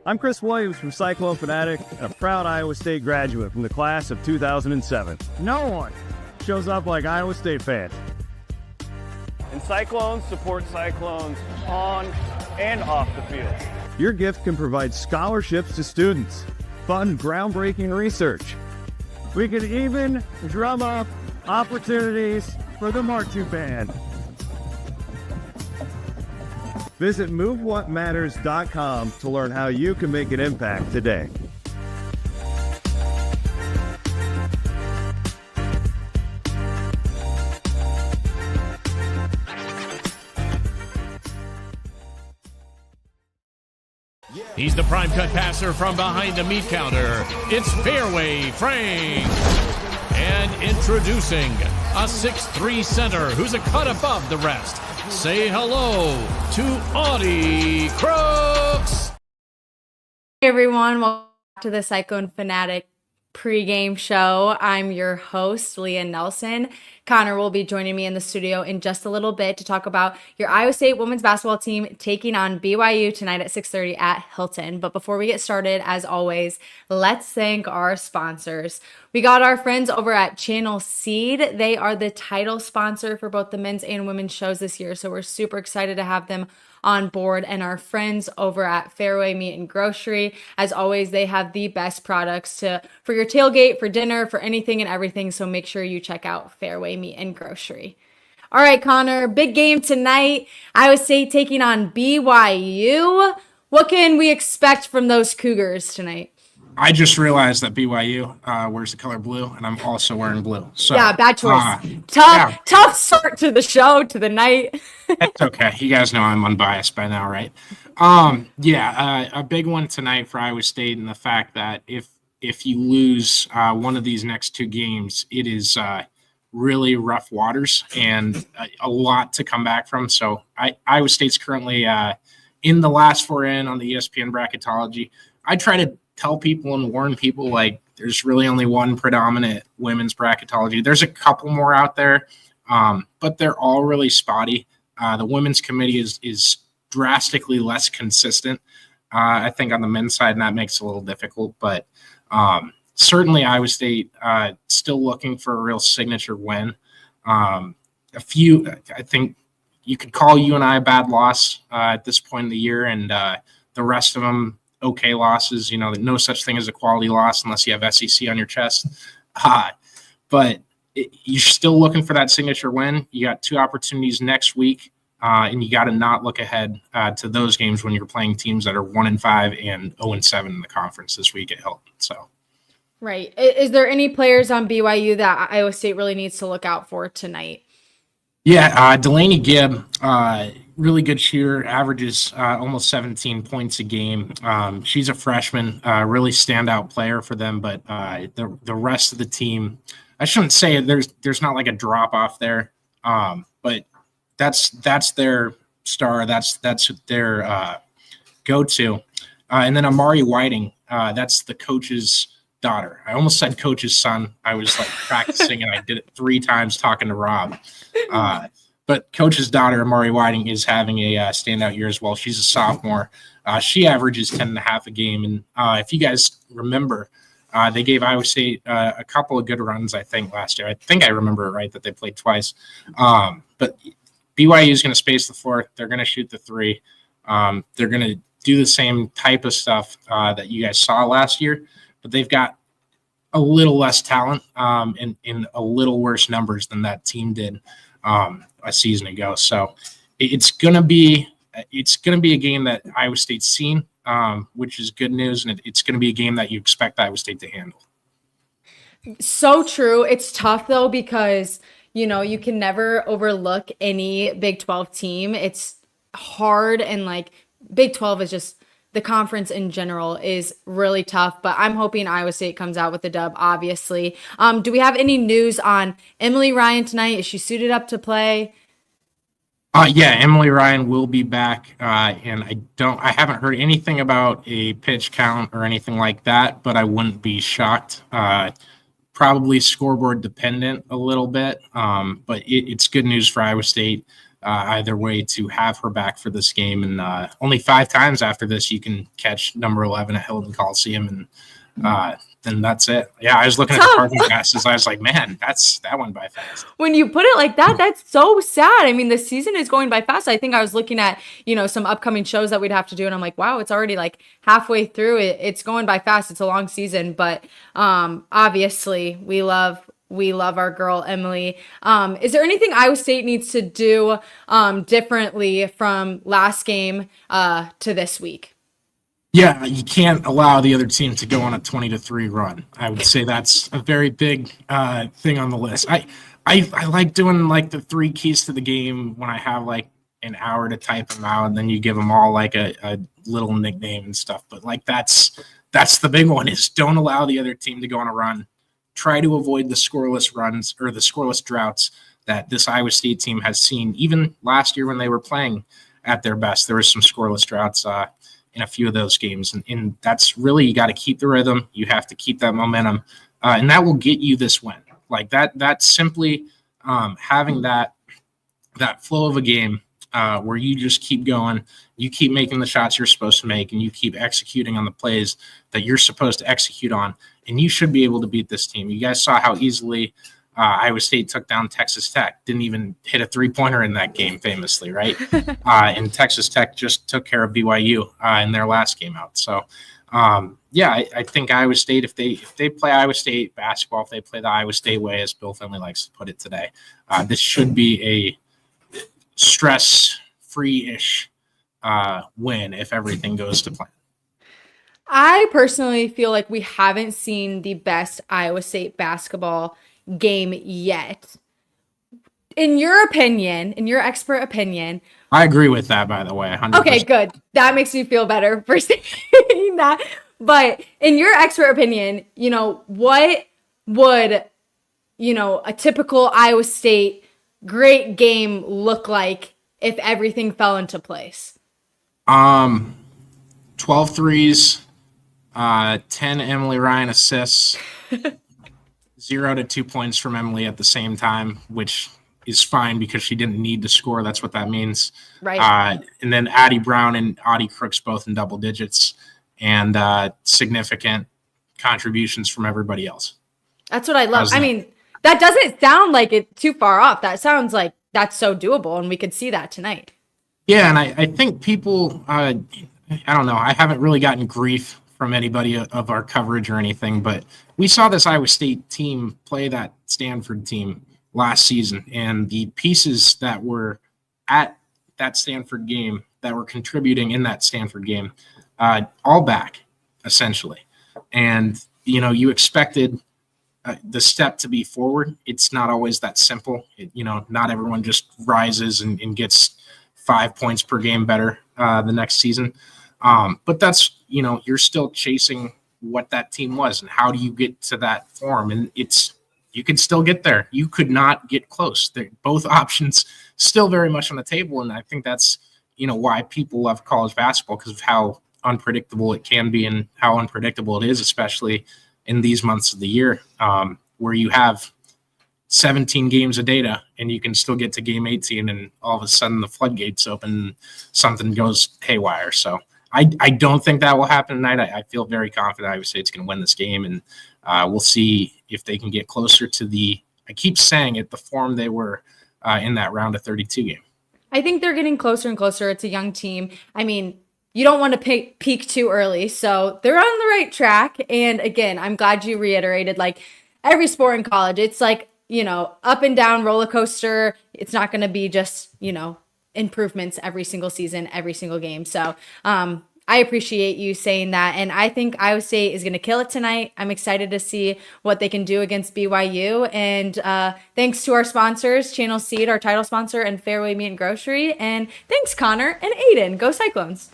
I'm Chris Williams from Cyclone Fanatic, and a proud Iowa State graduate from the class of 2007. No one shows up like Iowa State fans. And Cyclones support Cyclones on and off the field. Your gift can provide scholarships to students, fund groundbreaking research. We could even drum up opportunities for the marching band. Visit MoveWhatMatters.com to learn how you can make an impact today. He's the prime cut passer from behind the meat counter. It's Fairway Frank. And introducing a 6'3" center who's a cut above the rest. Say hello to Audie Crooks. Hey everyone, welcome to the Cyclone Fanatic pregame show. I'm your host, Leah Nelson. Connor will be joining me in the studio in just a little bit to talk about your Iowa State women's basketball team taking on BYU tonight at 6:30 at Hilton. But before we get started, as always, let's thank our sponsors. We got our friends over at Channel Seed. They are the title sponsor for both the men's and women's shows this year, so we're super excited to have them on board. And our friends over at Fairway Meat and Grocery, as always, they have the best products for your tailgate, for dinner, for anything and everything. So make sure you check out Fairway Meat and Grocery. All right, Connor, big game tonight. Iowa State taking on BYU. What can we expect from those Cougars tonight? I just realized that BYU wears the color blue, and I'm also wearing blue. So yeah, bad choice. Tough start to the show, to the night. That's okay. You guys know I'm unbiased by now, right? A big one tonight for Iowa State, and the fact that if you lose one of these next two games, it is really rough waters and a lot to come back from. So Iowa State's currently in the last four in on the ESPN bracketology. I try to tell people and warn people, like, there's really only one predominant women's bracketology. There's a couple more out there, but they're all really spotty. The women's committee is drastically less consistent, I think, on the men's side, and that makes it a little difficult. But certainly Iowa State still looking for a real signature win. I think you could call UNI a bad loss at this point in the year, and the rest of them okay losses. You know, no such thing as a quality loss unless you have SEC on your chest. But you're still looking for that signature win. You got two opportunities next week, and you got to not look ahead to those games when you're playing teams that are 1-5 and 0-7 in the conference this week at Hilton. So, right. Is there any players on BYU that Iowa State really needs to look out for tonight? Yeah, Delaney Gibb, really good shooter, averages almost 17 points a game. She's a freshman, really standout player for them, but the rest of the team, I shouldn't say there's not like a drop off there, but that's their star, that's their go-to. And then Amari Whiting, that's the coach's daughter. I almost said coach's son. I was like practicing and I did it 3 times talking to Rob. But coach's daughter, Amari Whiting, is having a standout year as well. She's a sophomore. She averages 10.5 a game. And if you guys remember, they gave Iowa State a couple of good runs, I think, last year. I think I remember it right that they played twice. But BYU is going to space the floor. They're going to shoot the 3. They're going to do the same type of stuff that you guys saw last year, but they've got a little less talent and in a little worse numbers than that team did a season ago. So it's gonna be a game that Iowa State's seen, which is good news, and it's gonna be a game that you expect Iowa State to handle. So true. It's tough though, because you can never overlook any Big 12 team. It's hard, and like Big 12 is just, the conference in general is really tough, but I'm hoping Iowa State comes out with the dub, obviously. Do we have any news on Emily Ryan tonight? Is she suited up to play? Yeah, Emily Ryan will be back, and I haven't heard anything about a pitch count or anything like that, but I wouldn't be shocked. Probably scoreboard dependent a little bit, but it's good news for Iowa State. either way to have her back for this game. And only 5 times after this, you can catch number 11 at Hilton Coliseum. And then that's it. Yeah, I was looking at the parking passes. I was like, man, that went by fast. When you put it like that, that's so sad. I mean, the season is going by fast. I think I was looking at, some upcoming shows that we'd have to do, and I'm like, wow, it's already like halfway through. It's going by fast. It's a long season, but obviously we love our girl Emily. Is there anything Iowa State needs to do differently from last game to this week? Yeah, you can't allow the other team to go on a 20-3 run. I would say that's a very big thing on the list. I like doing like the 3 keys to the game when I have like an hour to type them out, and then you give them all like a little nickname and stuff. But like that's the big one, is don't allow the other team to go on a run. Try to avoid the scoreless runs or the scoreless droughts that this Iowa State team has seen. Even last year when they were playing at their best, there was some scoreless droughts in a few of those games. And that's really, you got to keep the rhythm. You have to keep that momentum. And that will get you this win. Like that's simply having that flow of a game where you just keep going, you keep making the shots you're supposed to make, and you keep executing on the plays that you're supposed to execute on. And you should be able to beat this team. You guys saw how easily Iowa State took down Texas Tech. Didn't even hit a 3-pointer in that game, famously, right? And Texas Tech just took care of BYU in their last game out. So, I think Iowa State, if they play Iowa State basketball, if they play the Iowa State way, as Bill Finley likes to put it today, this should be a stress-free-ish win if everything goes to plan. I personally feel like we haven't seen the best Iowa State basketball game yet. In your opinion, in your expert opinion, I agree with that, by the way. 100%. Okay, good. That makes me feel better for saying that. But in your expert opinion, what would, a typical Iowa State great game look like if everything fell into place? 12 threes, 10 Emily Ryan assists, 0 to 2 points from Emily at the same time, which is fine because she didn't need to score. That's what that means. Right. And then Addie Brown and Audie Crooks both in double digits, and significant contributions from everybody else. That's what I love. I mean, that doesn't sound like it too far off. That sounds like that's so doable, and we could see that tonight. Yeah, and I think people, I don't know, I haven't really gotten grief from anybody of our coverage or anything, but we saw this Iowa State team play that Stanford team last season, and the pieces that were at that Stanford game that were contributing in that Stanford game, all back, essentially. And, you expected the step to be forward. It's not always that simple. Not everyone just rises and gets 5 points per game better the next season. But that's, you're still chasing what that team was and how do you get to that form. And you could still get there. You could not get close. Both options still very much on the table. And I think that's, why people love college basketball, because of how unpredictable it can be and how unpredictable it is, especially in these months of the year, where you have 17 games of data and you can still get to game 18 and all of a sudden the floodgates open and something goes haywire. So I don't think that will happen tonight. I feel very confident Iowa State's going to win this game, and we'll see if they can get closer to I keep saying it, the form they were in that round of 32 game. I think they're getting closer and closer. It's a young team. I mean, you don't want to peak too early, so they're on the right track. And again, I'm glad you reiterated, like every sport in college, it's like, up and down roller coaster. It's not going to be just, improvements every single season, every single game. So I appreciate you saying that. And I think Iowa State is going to kill it tonight. I'm excited to see what they can do against BYU. And thanks to our sponsors, Channel Seed, our title sponsor, and Fairway Meat and Grocery. And thanks, Connor and Aiden. Go Cyclones.